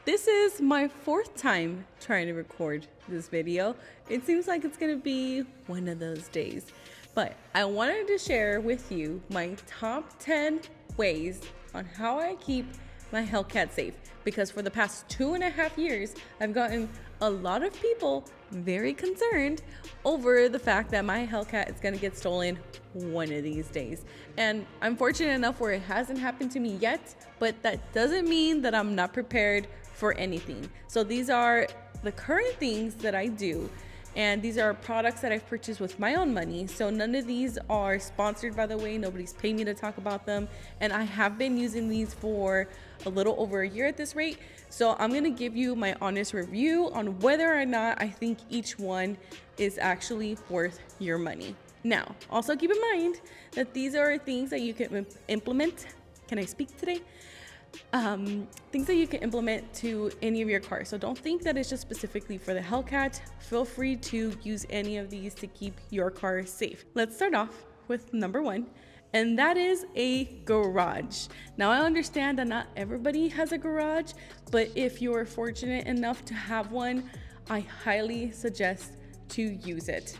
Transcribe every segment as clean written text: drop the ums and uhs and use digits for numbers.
This is my fourth time trying to record this video. It seems like it's gonna be one of those days, but I wanted to share with you my top 10 ways on how I keep my Hellcat safe, because for the past 2.5 years, I've gotten a lot of people very concerned over the fact that my Hellcat is gonna get stolen one of these days. And I'm fortunate enough where it hasn't happened to me yet, but that doesn't mean that I'm not prepared for anything. So these are the current things that I do, and these are products that I've purchased with my own money. So none of these are sponsored, by the way. Nobody's paid me to talk about them, and I have been using these for a little over a year at this rate. So I'm gonna give you my honest review on whether or not I think each one is actually worth your money. Now, also keep in mind that these are things that you can implement. Can I speak today? Things that you can implement to any of your cars. So don't think that it's just specifically for the Hellcat. Feel free to use any of these to keep your car safe. Let's start off with number one, and that is a garage. Now, I understand that not everybody has a garage, but if you're fortunate enough to have one, I highly suggest to use it.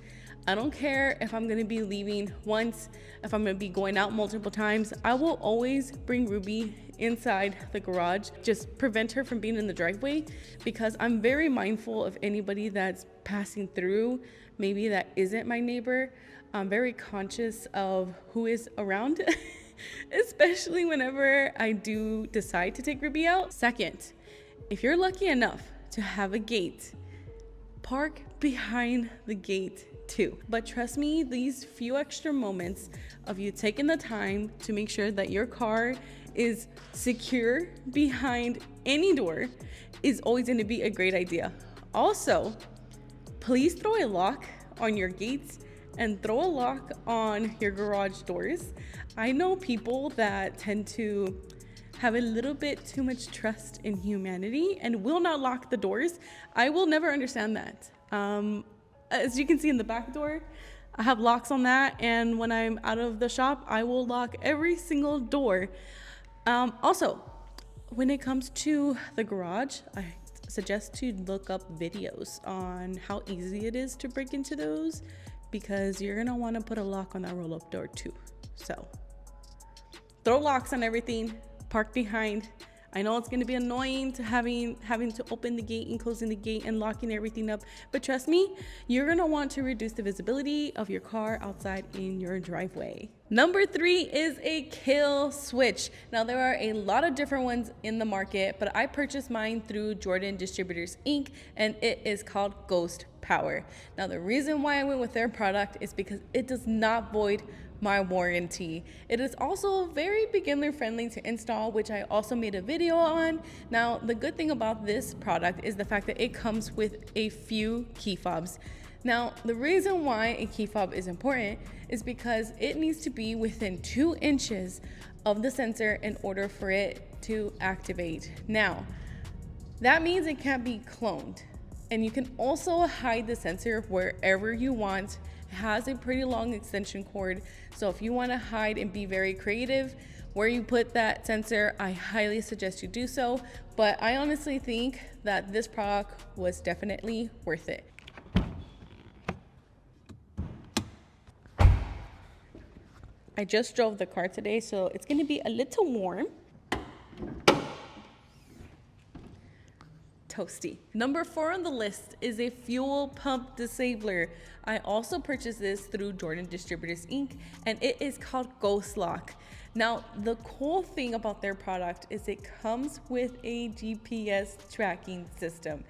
I don't care if I'm gonna be leaving once, if I'm gonna be going out multiple times, I will always bring Ruby inside the garage, just prevent her from being in the driveway, because I'm very mindful of anybody that's passing through, maybe that isn't my neighbor. I'm very conscious of who is around, especially whenever I do decide to take Ruby out. Second, if you're lucky enough to have a gate, park behind the gate too. But trust me, these few extra moments of you taking the time to make sure that your car is secure behind any door is always going to be a great idea. Also, please throw a lock on your gates and throw a lock on your garage doors. I know people that tend to have a little bit too much trust in humanity and will not lock the doors. I will never understand that. As you can see in the back door, I have locks on that, and when I'm out of the shop, I will lock every single door. Also, when it comes to the garage, I suggest to look up videos on how easy it is to break into those, because you're gonna wanna put a lock on that roll-up door too. So, throw locks on everything, park behind. I know it's gonna be annoying to having to open the gate and closing the gate and locking everything up, but trust me, you're gonna want to reduce the visibility of your car outside in your driveway. Number 3 is a kill switch. Now, there are a lot of different ones in the market, but I purchased mine through Jordan Distributors Inc., and it is called Ghost Power. Now, the reason why I went with their product is because it does not void my warranty. It is also very beginner friendly to install, which I also made a video on. Now, the good thing about this product is the fact that it comes with a few key fobs. Now, the reason why a key fob is important is because it needs to be within 2 inches of the sensor in order for it to activate. Now, that means it can't be cloned, and you can also hide the sensor wherever you want. It has a pretty long extension cord, so if you want to hide and be very creative where you put that sensor, I highly suggest you do so. But I honestly think that this product was definitely worth it. I just drove the car today, so it's going to be a little warm. Toasty. Number 4 on the list is a fuel pump disabler. I also purchased this through Jordan Distributors Inc., and it is called Ghost Lock. Now, the cool thing about their product is it comes with a GPS tracking system.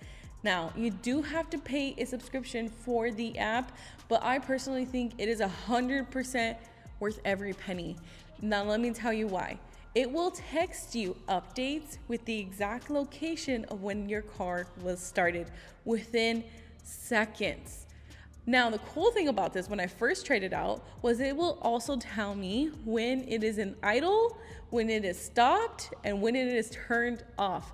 Now, you do have to pay a subscription for the app, but I personally think it is 100% worth every penny. Now, let me tell you why. It will text you updates with the exact location of when your car was started within seconds. Now, the cool thing about this, when I first tried it out, was it will also tell me when it is in idle, when it is stopped, and when it is turned off,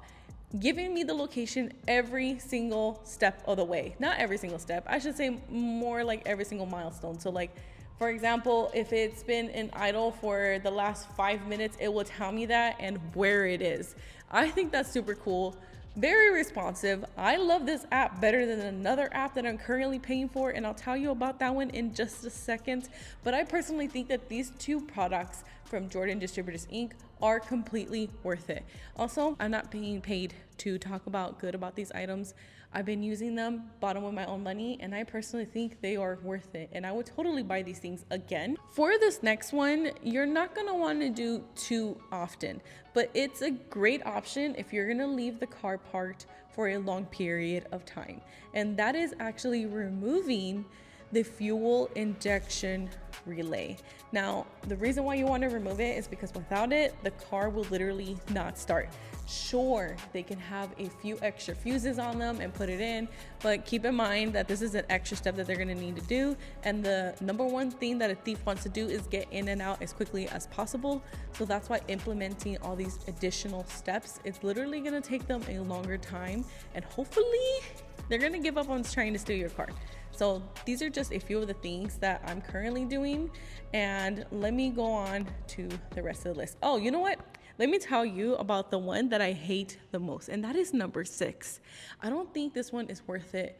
giving me the location every single step of the way. Not every single step, I should say more like every single milestone. So like, for example, if it's been in idle for the last 5 minutes, it will tell me that and where it is. I think that's super cool. Very responsive. I love this app better than another app that I'm currently paying for, and I'll tell you about that one in just a second. But I personally think that these two products from Jordan Distributors Inc. are completely worth it. Also, I'm not being paid to talk about good about these items. I've been using them, bought them with my own money, and I personally think they are worth it. And I would totally buy these things again. For this next one, you're not gonna wanna do too often, but it's a great option if you're gonna leave the car parked for a long period of time. And that is actually removing the fuel injection relay. Now, the reason why you want to remove it is because without it, the car will literally not start. Sure, they can have a few extra fuses on them and put it in, but keep in mind that this is an extra step that they're going to need to do. And the number one thing that a thief wants to do is get in and out as quickly as possible. So that's why implementing all these additional steps, it's literally going to take them a longer time, and hopefully they're going to give up on trying to steal your car. So these are just a few of the things that I'm currently doing, and let me go on to the rest of the list. Oh, you know what? Let me tell you about the one that I hate the most, and that is number 6. I don't think this one is worth it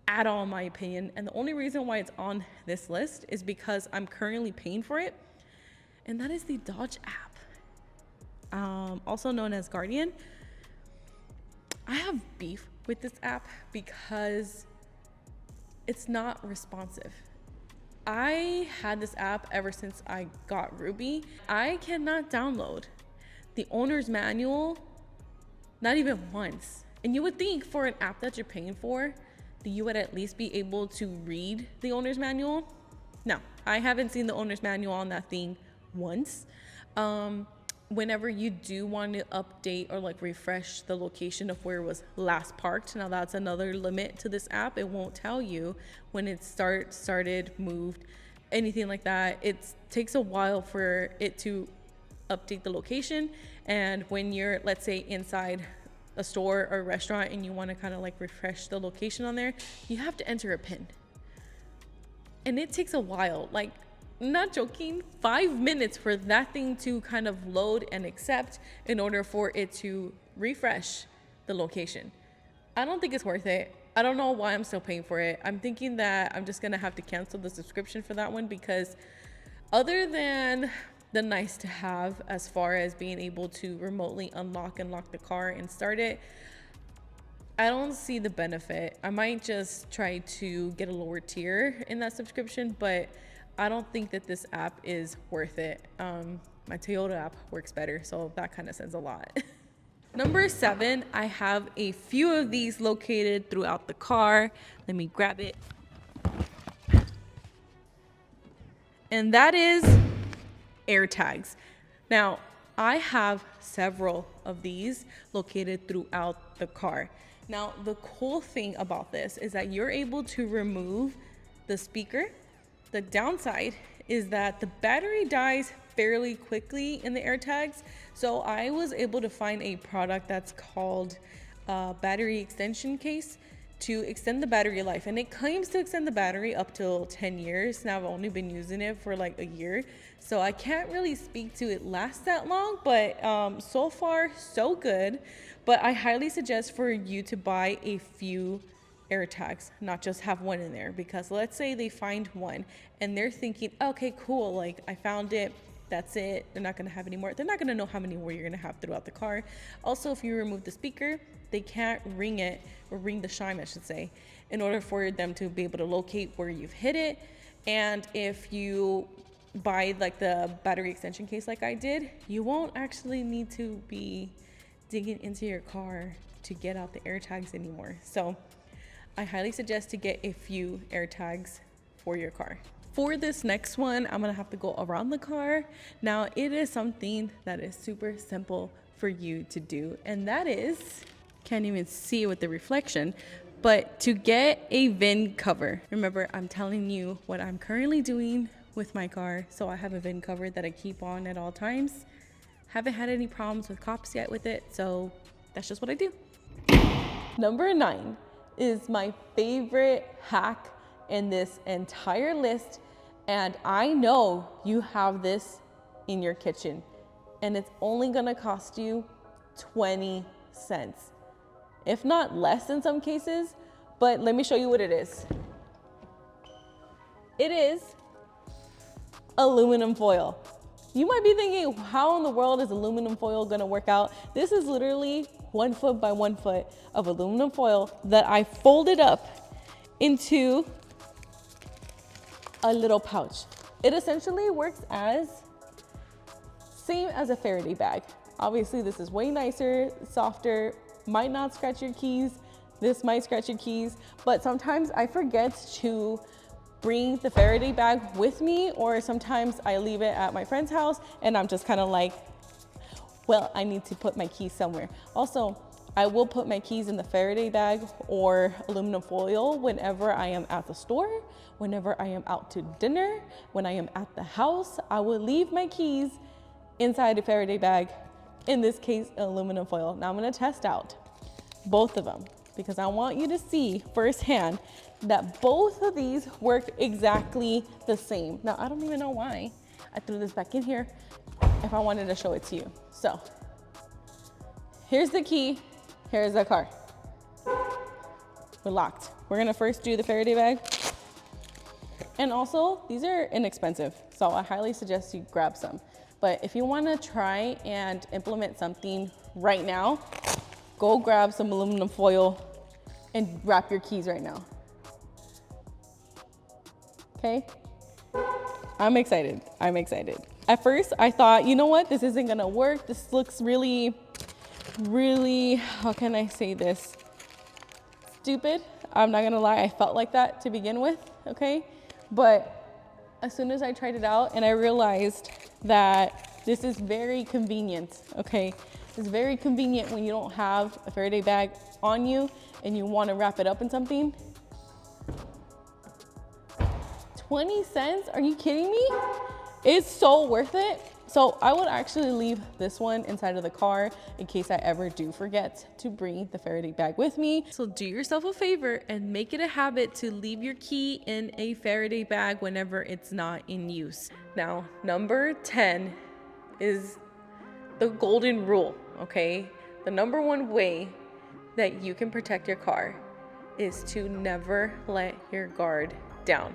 at all, in my opinion. And the only reason why it's on this list is because I'm currently paying for it, and that is the Dodge app, also known as Guardian. I have beef with this app because it's not responsive. I had this app ever since I got Ruby. I cannot download the owner's manual, not even once. And you would think for an app that you're paying for, that you would at least be able to read the owner's manual. No, I haven't seen the owner's manual on that thing once. Whenever you do want to update or like refresh the location of where it was last parked, now that's another limit to this app. It won't tell you when it started, moved, anything like that. It takes a while for it to update the location. And when you're, let's say, inside a store or a restaurant and you want to kind of like refresh the location on there, you have to enter a PIN. And it takes a while, like, not joking, 5 minutes for that thing to kind of load and accept in order for it to refresh the location. I don't think it's worth it. I don't know why I'm still paying for it. I'm thinking that I'm just gonna have to cancel the subscription for that one, because other than the nice to have as far as being able to remotely unlock and lock the car and start it, I don't see the benefit. I might just try to get a lower tier in that subscription, but I don't think that this app is worth it. My Toyota app works better, so that kind of says a lot. Number 7, I have a few of these located throughout the car. Let me grab it. And that is AirTags. Now, I have several of these located throughout the car. Now, the cool thing about this is that you're able to remove the speaker. The downside is that the battery dies fairly quickly in the AirTags. So I was able to find a product that's called battery extension case to extend the battery life. And it claims to extend the battery up till 10 years. Now I've only been using it for like a year, so I can't really speak to it last that long, but so far so good. But I highly suggest for you to buy a few AirTags, not just have one in there, because let's say they find one and they're thinking, okay, cool, like I found it, that's it, they're not going to have any more. They're not going to know how many more you're going to have throughout the car. Also, if you remove the speaker, they can't ring it, or ring the chime, I should say, in order for them to be able to locate where you've hit it. And if you buy like the battery extension case like I did, you won't actually need to be digging into your car to get out the AirTags anymore. So I highly suggest to get a few AirTags for your car. For this next one, I'm gonna have to go around the car. Now, it is something that is super simple for you to do, and that is, can't even see it with the reflection, but to get a VIN cover. Remember, I'm telling you what I'm currently doing with my car. So I have a VIN cover that I keep on at all times. Haven't had any problems with cops yet with it, so that's just what I do. Number 9 is my favorite hack in this entire list, and I know you have this in your kitchen, and it's only gonna cost you 20 cents. if not less in some cases. But let me show you what it is. It is aluminum foil. You might be thinking, how in the world is aluminum foil gonna work out? This is literally 1 foot by 1 foot of aluminum foil that I folded up into a little pouch. It essentially works as same as a Faraday bag. Obviously this is way nicer, softer, might not scratch your keys. This might scratch your keys, but sometimes I forget to bring the Faraday bag with me, or sometimes I leave it at my friend's house and I'm just kind of like, well, I need to put my keys somewhere. Also, I will put my keys in the Faraday bag or aluminum foil whenever I am at the store, whenever I am out to dinner, when I am at the house. I will leave my keys inside a Faraday bag, in this case, aluminum foil. Now I'm gonna test out both of them because I want you to see firsthand that both of these work exactly the same. Now, I don't even know why I threw this back in here if I wanted to show it to you. So here's the key, here's the car. We're locked. We're gonna first do the Faraday bag. And also, these are inexpensive, so I highly suggest you grab some. But if you wanna try and implement something right now, go grab some aluminum foil and wrap your keys right now. Okay? I'm excited. I'm excited. At first, I thought, you know what? This isn't gonna work. This looks really, how can I say this? Stupid. I'm not gonna lie. I felt like that to begin with, okay? But as soon as I tried it out and I realized that this is very convenient, okay? It's very convenient when you don't have a Faraday bag on you and you wanna wrap it up in something. 20 cents? Are you kidding me? It's so worth it. So I would actually leave this one inside of the car in case I ever do forget to bring the Faraday bag with me. So do yourself a favor and make it a habit to leave your key in a Faraday bag whenever it's not in use. Now, number 10 is the golden rule, okay? The number one way that you can protect your car is to never let your guard down.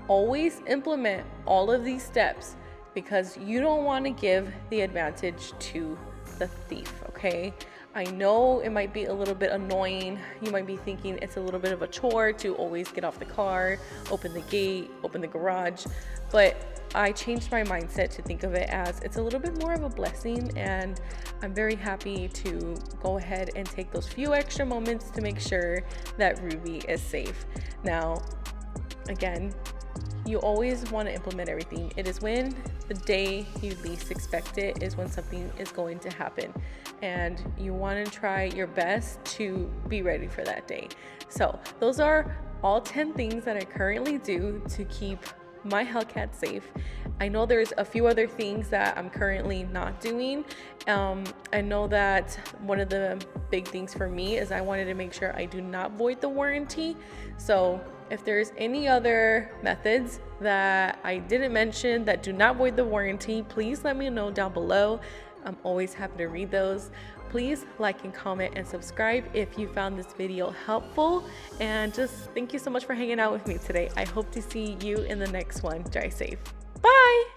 Always implement all of these steps because you don't want to give the advantage to the thief, okay? I know it might be a little bit annoying. You might be thinking it's a little bit of a chore to always get off the car, open the gate, open the garage, but I changed my mindset to think of it as it's a little bit more of a blessing, and I'm very happy to go ahead and take those few extra moments to make sure that Ruby is safe. Now, again, you always want to implement everything. It is when the day you least expect it is when something is going to happen, and you want to try your best to be ready for that day. So those are all 10 things that I currently do to keep my Hellcat safe. I know there's a few other things that I'm currently not doing. I know that one of the big things for me is I wanted to make sure I do not void the warranty. So if there's any other methods that I didn't mention that do not void the warranty, please let me know down below. I'm always happy to read those. Please like and comment and subscribe if you found this video helpful. And just thank you so much for hanging out with me today. I hope to see you in the next one. Drive safe. Bye.